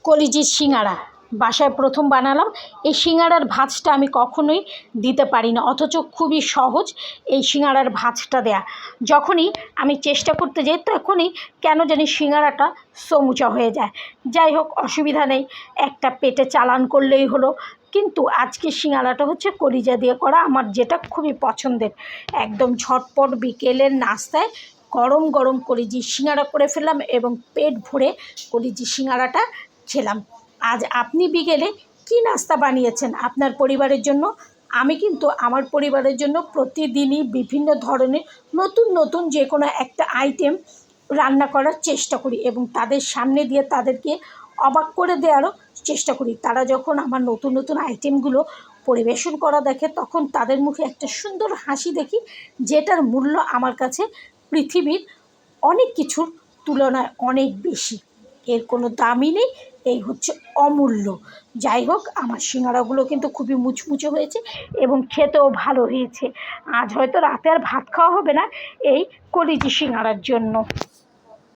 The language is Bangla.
কলিজির সিঙাড়া বাসায় প্রথম বানালাম। এই সিঙাড়ার ভাঁজটা আমি কখনোই দিতে পারি না, অথচ খুবই সহজ এই সিঙাড়ার ভাঁজটা দেয়া। যখনই আমি চেষ্টা করতে যাই তখনই কেন জানি সিঙাড়াটা সমুচা হয়ে যায়। যাই হোক, অসুবিধা নেই, একটা পেটে চালান করলেই হলো। কিন্তু আজকে সিঙাড়াটা হচ্ছে কলিজা দিয়ে করা, আমার যেটা খুবই পছন্দের। একদম ঝটপট বিকেলের নাস্তায় গরম গরম কলিজি সিঙাড়া করে ফেললাম এবং পেট ভরে কলিজি সিঙাড়াটা খেলাম। আজ আপনি বিকেলে কী নাস্তা বানিয়েছেন আপনার পরিবারের জন্য? আমি কিন্তু আমার পরিবারের জন্য প্রতিদিনই বিভিন্ন ধরনের নতুন নতুন যে কোনো একটা আইটেম রান্না করার চেষ্টা করি এবং তাদের সামনে দিয়ে তাদেরকে অবাক করে দেওয়ারও চেষ্টা করি। তারা যখন আমার নতুন নতুন আইটেমগুলো পরিবেশন করা দেখে তখন তাদের মুখে একটা সুন্দর হাসি দেখি, যেটার মূল্য আমার কাছে পৃথিবীর অনেক কিছুর তুলনায় অনেক বেশি। এর কোনো দামই নেই, এই হচ্ছে অমূল্য। যাই হোক, আমার সিঙাড়াগুলো কিন্তু খুবই মুচমুচে হয়েছে এবং খেতেও ভালো হয়েছে। আজ হয়তো রাতে আর ভাত খাওয়া হবে না এই কলিজি সিঙাড়ার জন্য।